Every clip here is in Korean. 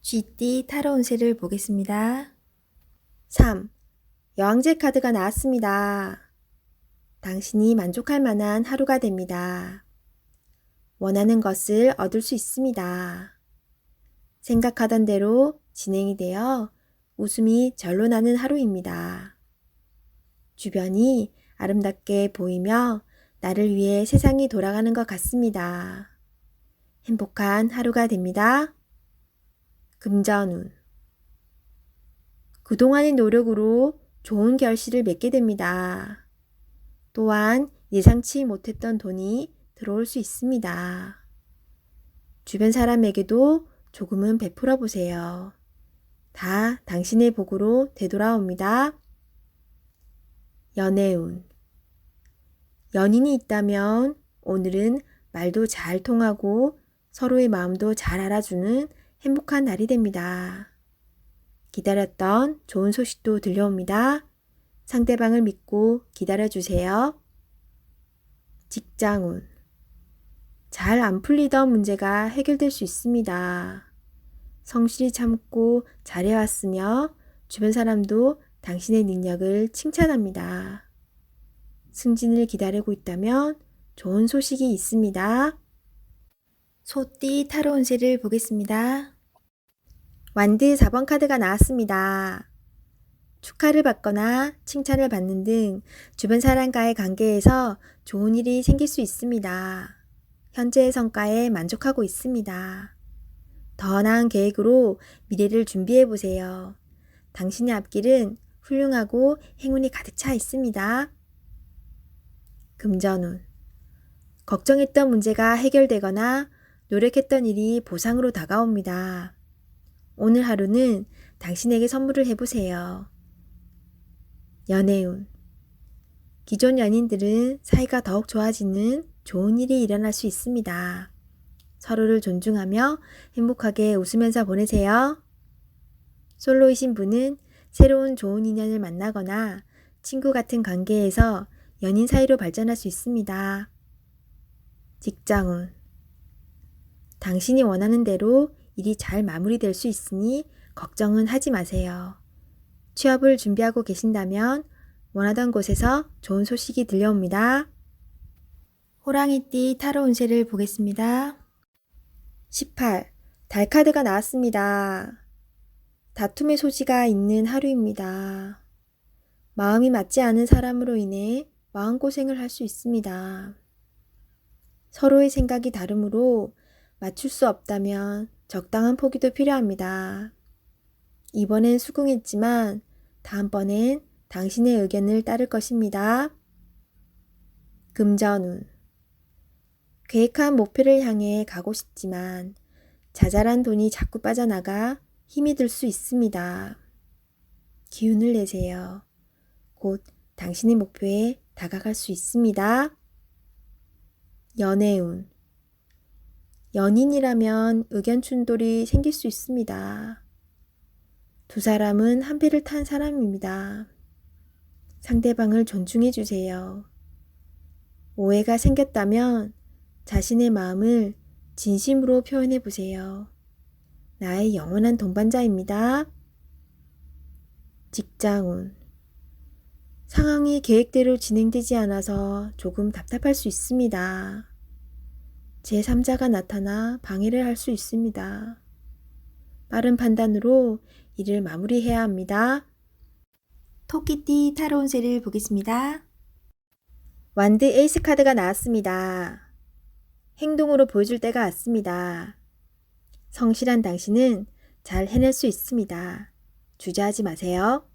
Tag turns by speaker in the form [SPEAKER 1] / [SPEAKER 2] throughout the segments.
[SPEAKER 1] 쥐띠 타로 운세를 보겠습니다. 3. 여왕제 카드가 나왔습니다. 당신이 만족할 만한 하루가 됩니다. 원하는 것을 얻을 수 있습니다. 생각하던 대로 진행이 되어 웃음이 절로 나는 하루입니다. 주변이 아름답게 보이며 나를 위해 세상이 돌아가는 것 같습니다. 행복한 하루가 됩니다. 금전운. 그동안의 노력으로 좋은 결실을 맺게 됩니다. 또한 예상치 못했던 돈이 들어올 수 있습니다. 주변 사람에게도 조금은 베풀어 보세요. 다 당신의 복으로 되돌아옵니다. 연애운. 연인이 있다면 오늘은 말도 잘 통하고 서로의 마음도 잘 알아주는 행복한 날이 됩니다. 기다렸던 좋은 소식도 들려옵니다. 상대방을 믿고 기다려주세요. 직장운. 잘 안 풀리던 문제가 해결될 수 있습니다. 성실히 참고 잘해왔으며 주변 사람도 당신의 능력을 칭찬합니다. 승진을 기다리고 있다면 좋은 소식이 있습니다. 소띠 타로 운세를 보겠습니다. 완드 4번 카드가 나왔습니다. 축하를 받거나 칭찬을 받는 등 주변 사람과의 관계에서 좋은 일이 생길 수 있습니다. 현재의 성과에 만족하고 있습니다. 더 나은 계획으로 미래를 준비해 보세요. 당신의 앞길은 훌륭하고 행운이 가득 차 있습니다. 금전운. 걱정했던 문제가 해결되거나 노력했던 일이 보상으로 다가옵니다. 오늘 하루는 당신에게 선물을 해보세요. 연애운. 기존 연인들은 사이가 더욱 좋아지는 좋은 일이 일어날 수 있습니다. 서로를 존중하며 행복하게 웃으면서 보내세요. 솔로이신 분은 새로운 좋은 인연을 만나거나 친구 같은 관계에서 연인 사이로 발전할 수 있습니다. 직장운. 당신이 원하는 대로 일이 잘 마무리될 수 있으니 걱정은 하지 마세요. 취업을 준비하고 계신다면 원하던 곳에서 좋은 소식이 들려옵니다. 호랑이띠 타로 운세를 보겠습니다. 18. 달 카드가 나왔습니다. 다툼의 소지가 있는 하루입니다. 마음이 맞지 않은 사람으로 인해 마음고생을 할 수 있습니다. 서로의 생각이 다르므로 맞출 수 없다면 적당한 포기도 필요합니다. 이번엔 수긍했지만 다음번엔 당신의 의견을 따를 것입니다. 금전운. 계획한 목표를 향해 가고 싶지만 자잘한 돈이 자꾸 빠져나가 힘이 들 수 있습니다. 기운을 내세요. 곧 당신의 목표에 다가갈 수 있습니다. 연애운. 연인이라면 의견 충돌이 생길 수 있습니다. 두 사람은 한 배를 탄 사람입니다. 상대방을 존중해 주세요. 오해가 생겼다면 자신의 마음을 진심으로 표현해 보세요. 나의 영원한 동반자입니다. 직장운. 상황이 계획대로 진행되지 않아서 조금 답답할 수 있습니다. 제3자가 나타나 방해를 할 수 있습니다. 빠른 판단으로 일을 마무리해야 합니다. 토끼띠 타로 운세를 보겠습니다. 완드 에이스 카드가 나왔습니다. 행동으로 보여줄 때가 왔습니다. 성실한 당신은 잘 해낼 수 있습니다. 주저하지 마세요.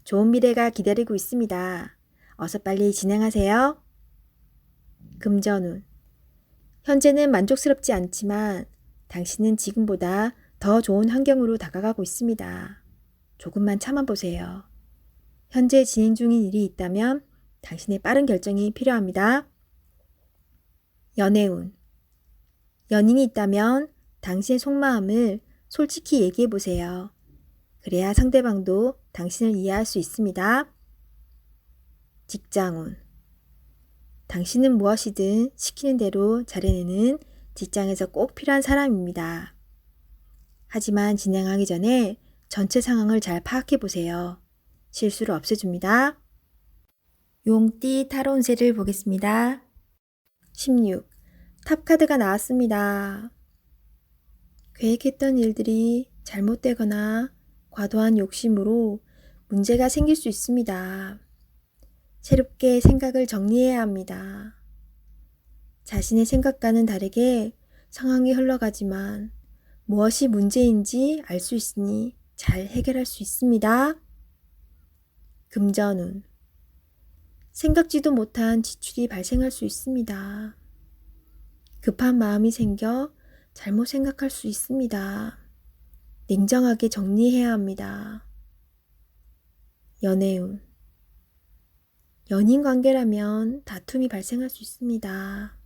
[SPEAKER 1] 좋은 미래가 기다리고 있습니다. 어서 빨리 진행하세요. 금전운. 현재는 만족스럽지 않지만 당신은 지금보다 더 좋은 환경으로 다가가고 있습니다. 조금만 참아보세요. 현재 진행 중인 일이 있다면 당신의 빠른 결정이 필요합니다. 연애운. 연인이 있다면 당신의 속마음을 솔직히 얘기해 보세요. 그래야 상대방도 당신을 이해할 수 있습니다. 직장운. 당신은 무엇이든 시키는 대로 잘해내는 직장에서 꼭 필요한 사람입니다. 하지만 진행하기 전에 전체 상황을 잘 파악해 보세요. 실수를 없애줍니다. 용띠 타로 운세를 보겠습니다. 16. 탑카드가 나왔습니다. 계획했던 일들이 잘못되거나 과도한 욕심으로 문제가 생길 수 있습니다. 새롭게 생각을 정리해야 합니다. 자신의 생각과는 다르게 상황이 흘러가지만 무엇이 문제인지 알 수 있으니 잘 해결할 수 있습니다. 금전운. 생각지도 못한 지출이 발생할 수 있습니다. 급한 마음이 생겨 잘못 생각할 수 있습니다. 냉정하게 정리해야 합니다. 연애운. 연인 관계라면 다툼이 발생할 수 있습니다.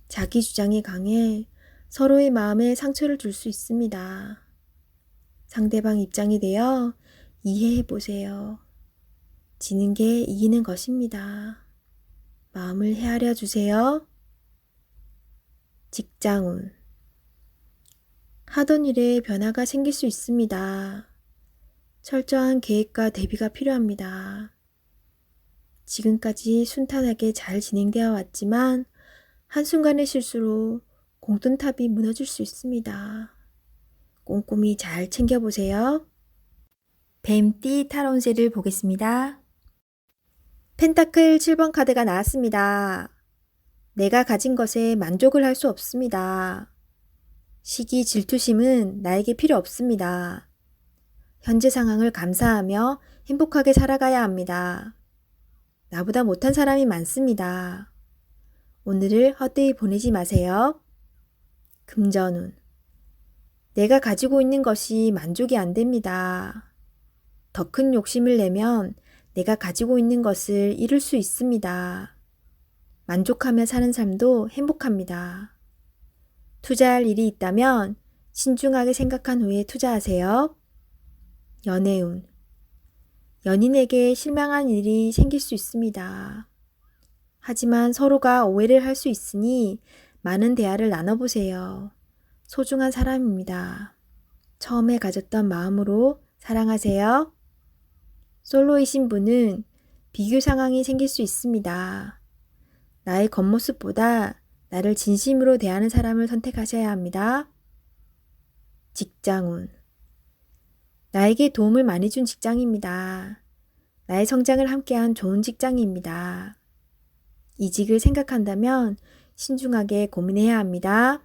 [SPEAKER 1] 자기 주장이 강해 서로의 마음에 상처를 줄 수 있습니다. 상대방 입장이 되어 이해해 보세요. 지는 게 이기는 것입니다. 마음을 헤아려 주세요. 직장운. 하던 일에 변화가 생길 수 있습니다. 철저한 계획과 대비가 필요합니다. 지금까지 순탄하게 잘 진행되어 왔지만 한순간의 실수로 공든탑이 무너질 수 있습니다. 꼼꼼히 잘 챙겨보세요. 뱀띠 타로 운세를 보겠습니다. 펜타클 7번 카드가 나왔습니다. 내가 가진 것에 만족을 할 수 없습니다. 시기 질투심은 나에게 필요 없습니다. 현재 상황을 감사하며 행복하게 살아가야 합니다. 나보다 못한 사람이 많습니다. 오늘을 헛되이 보내지 마세요. 금전운. 내가 가지고 있는 것이 만족이 안 됩니다. 더 큰 욕심을 내면 내가 가지고 있는 것을 잃을 수 있습니다. 만족하며 사는 삶도 행복합니다. 투자할 일이 있다면 신중하게 생각한 후에 투자하세요. 연애운. 연인에게 실망한 일이 생길 수 있습니다. 하지만 서로가 오해를 할 수 있으니 많은 대화를 나눠보세요. 소중한 사람입니다. 처음에 가졌던 마음으로 사랑하세요. 솔로이신 분은 비교 상황이 생길 수 있습니다. 나의 겉모습보다 나를 진심으로 대하는 사람을 선택하셔야 합니다. 직장운. 나에게 도움을 많이 준 직장입니다. 나의 성장을 함께한 좋은 직장입니다. 이직을 생각한다면 신중하게 고민해야 합니다.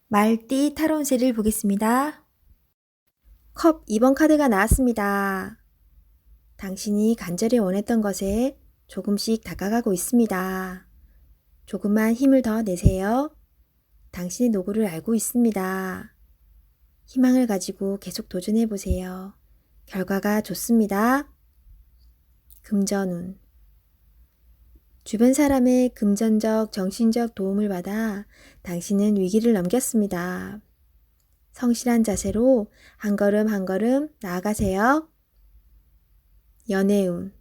[SPEAKER 1] 말띠 타로 운세를 보겠습니다. 컵 2번 카드가 나왔습니다. 당신이 간절히 원했던 것에 조금씩 다가가고 있습니다. 조금만 힘을 더 내세요. 당신의 노고를 알고 있습니다. 희망을 가지고 계속 도전해 보세요. 결과가 좋습니다. 금전운. 주변 사람의 금전적, 정신적 도움을 받아 당신은 위기를 넘겼습니다. 성실한 자세로 한 걸음 한 걸음 나아가세요. 연애운.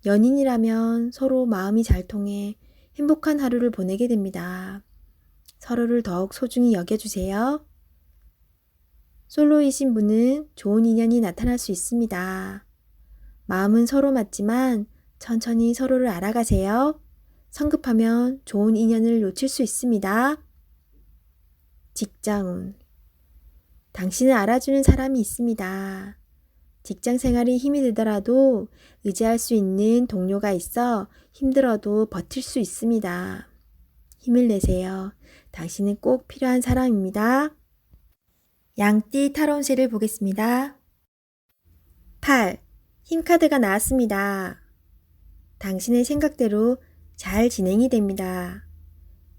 [SPEAKER 1] 연인이라면 서로 마음이 잘 통해 행복한 하루를 보내게 됩니다. 서로를 더욱 소중히 여겨주세요. 솔로이신 분은 좋은 인연이 나타날 수 있습니다. 마음은 서로 맞지만 천천히 서로를 알아가세요. 성급하면 좋은 인연을 놓칠 수 있습니다. 직장운. 당신을 알아주는 사람이 있습니다. 직장 생활이 힘이 들더라도 의지할 수 있는 동료가 있어 힘들어도 버틸 수 있습니다. 힘을 내세요. 당신은 꼭 필요한 사람입니다. 양띠 타로 운세를 보겠습니다. 8. 힘카드가 나왔습니다. 당신의 생각대로 잘 진행이 됩니다.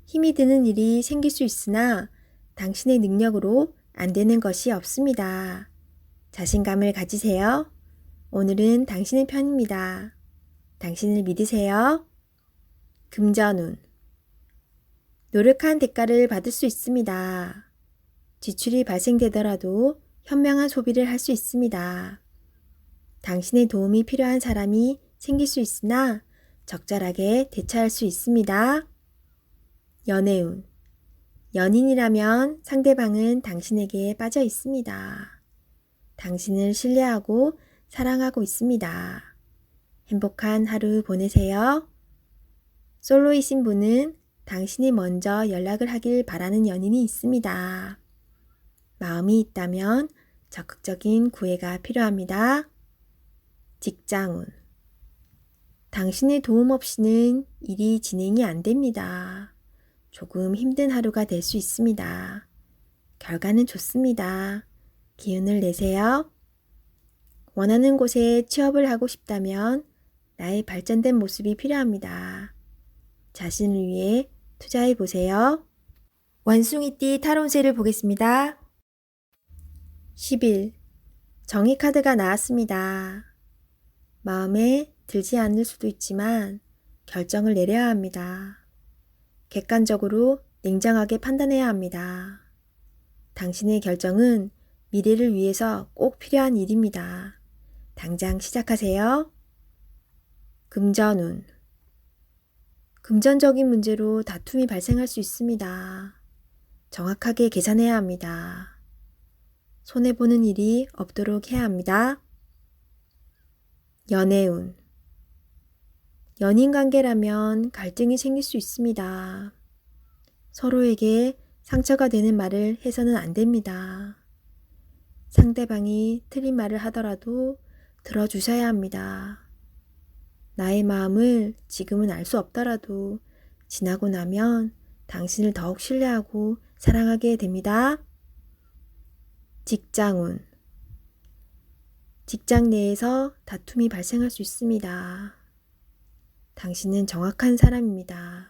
[SPEAKER 1] 힘이 드는 일이 생길 수 있으나 당신의 능력으로 안 되는 것이 없습니다. 자신감을 가지세요. 오늘은 당신의 편입니다. 당신을 믿으세요. 금전운. 노력한 대가를 받을 수 있습니다. 지출이 발생되더라도 현명한 소비를 할 수 있습니다. 당신의 도움이 필요한 사람이 생길 수 있으나 적절하게 대처할 수 있습니다. 연애운. 연인이라면 상대방은 당신에게 빠져 있습니다. 당신을 신뢰하고 사랑하고 있습니다. 행복한 하루 보내세요. 솔로이신 분은 당신이 먼저 연락을 하길 바라는 연인이 있습니다. 마음이 있다면 적극적인 구애가 필요합니다. 직장운. 당신의 도움 없이는 일이 진행이 안 됩니다. 조금 힘든 하루가 될 수 있습니다. 결과는 좋습니다. 기운을 내세요. 원하는 곳에 취업을 하고 싶다면 나의 발전된 모습이 필요합니다. 자신을 위해 투자해 보세요. 원숭이띠 타로운세를 보겠습니다. 10일 정의 카드가 나왔습니다. 마음에 들지 않을 수도 있지만 결정을 내려야 합니다. 객관적으로 냉정하게 판단해야 합니다. 당신의 결정은 미래를 위해서 꼭 필요한 일입니다. 당장 시작하세요. 금전운. 금전적인 문제로 다툼이 발생할 수 있습니다. 정확하게 계산해야 합니다. 손해보는 일이 없도록 해야 합니다. 연애운. 연인 관계라면 갈등이 생길 수 있습니다. 서로에게 상처가 되는 말을 해서는 안 됩니다. 상대방이 틀린 말을 하더라도 들어주셔야 합니다. 나의 마음을 지금은 알 수 없더라도 지나고 나면 당신을 더욱 신뢰하고 사랑하게 됩니다. 직장운. 직장 내에서 다툼이 발생할 수 있습니다. 당신은 정확한 사람입니다.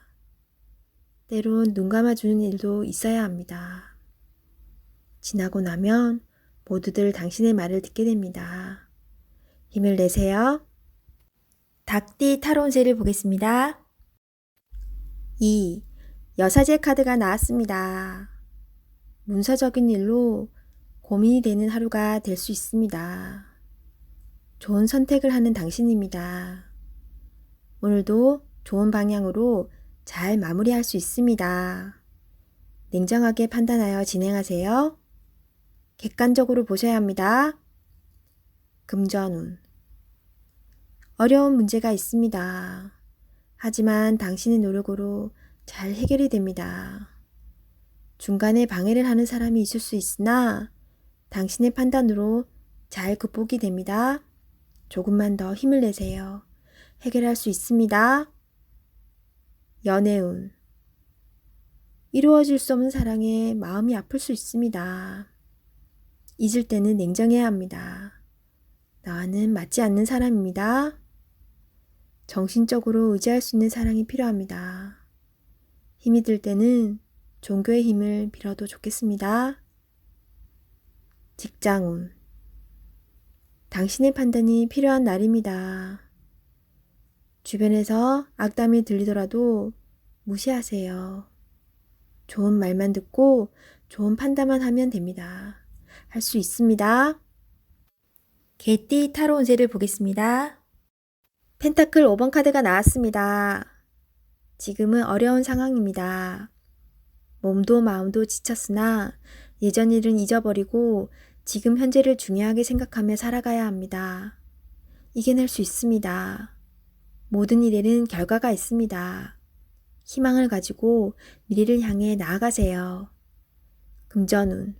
[SPEAKER 1] 때론 눈 감아주는 일도 있어야 합니다. 지나고 나면 모두들 당신의 말을 듣게 됩니다. 힘을 내세요. 닭띠 타로운세를 보겠습니다. 2. 여사제 카드가 나왔습니다. 문서적인 일로 고민이 되는 하루가 될 수 있습니다. 좋은 선택을 하는 당신입니다. 오늘도 좋은 방향으로 잘 마무리할 수 있습니다. 냉정하게 판단하여 진행하세요. 객관적으로 보셔야 합니다. 금전운. 어려운 문제가 있습니다. 하지만 당신의 노력으로 잘 해결이 됩니다. 중간에 방해를 하는 사람이 있을 수 있으나 당신의 판단으로 잘 극복이 됩니다. 조금만 더 힘을 내세요. 해결할 수 있습니다. 연애운. 이루어질 수 없는 사랑에 마음이 아플 수 있습니다. 잊을 때는 냉정해야 합니다. 나와는 맞지 않는 사람입니다. 정신적으로 의지할 수 있는 사랑이 필요합니다. 힘이 들 때는 종교의 힘을 빌어도 좋겠습니다. 직장운. 당신의 판단이 필요한 날입니다. 주변에서 악담이 들리더라도 무시하세요. 좋은 말만 듣고 좋은 판단만 하면 됩니다. 할 수 있습니다. 개띠 타로운세를 보겠습니다. 펜타클 5번 카드가 나왔습니다. 지금은 어려운 상황입니다. 몸도 마음도 지쳤으나 예전 일은 잊어버리고 지금 현재를 중요하게 생각하며 살아가야 합니다. 이겨낼 수 있습니다. 모든 일에는 결과가 있습니다. 희망을 가지고 미래를 향해 나아가세요. 금전운.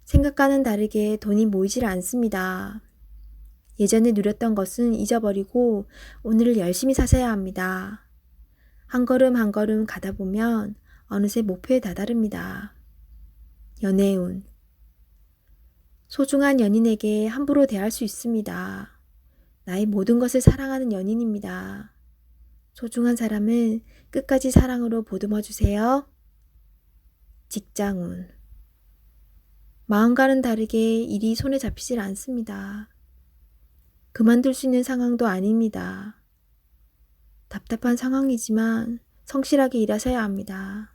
[SPEAKER 1] 생각과는 다르게 돈이 모이질 않습니다. 예전에 누렸던 것은 잊어버리고 오늘을 열심히 사셔야 합니다. 한 걸음 한 걸음 가다 보면 어느새 목표에 다다릅니다. 연애운. 소중한 연인에게 함부로 대할 수 있습니다. 나의 모든 것을 사랑하는 연인입니다. 소중한 사람을 끝까지 사랑으로 보듬어 주세요. 직장운. 마음과는 다르게 일이 손에 잡히질 않습니다. 그만둘 수 있는 상황도 아닙니다. 답답한 상황이지만 성실하게 일하셔야 합니다.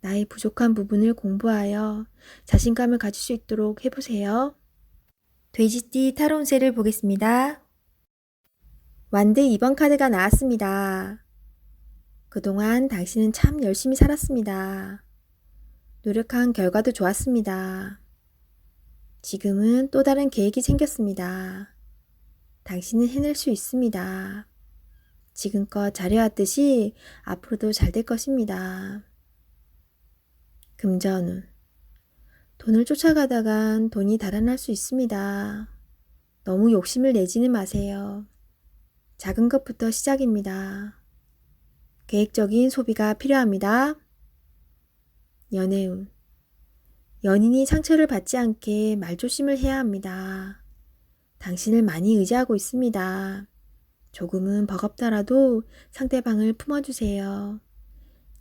[SPEAKER 1] 나의 부족한 부분을 공부하여 자신감을 가질 수 있도록 해보세요. 돼지띠 타로 운세를 보겠습니다. 완드 2번 카드가 나왔습니다. 그동안 당신은 참 열심히 살았습니다. 노력한 결과도 좋았습니다. 지금은 또 다른 계획이 생겼습니다. 당신은 해낼 수 있습니다. 지금껏 잘해왔듯이 앞으로도 잘 될 것입니다. 금전운. 돈을 쫓아가다간 돈이 달아날 수 있습니다. 너무 욕심을 내지는 마세요. 작은 것부터 시작입니다. 계획적인 소비가 필요합니다. 연애운. 연인이 상처를 받지 않게 말조심을 해야 합니다. 당신을 많이 의지하고 있습니다. 조금은 버겁더라도 상대방을 품어주세요.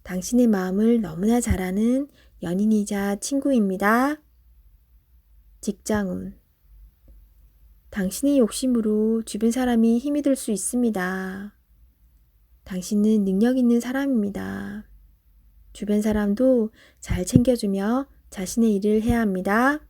[SPEAKER 1] 당신의 마음을 너무나 잘 아는 연인이자 친구입니다. 직장운. 당신의 욕심으로 주변 사람이 힘이 들 수 있습니다. 당신은 능력 있는 사람입니다. 주변 사람도 잘 챙겨주며 자신의 일을 해야 합니다.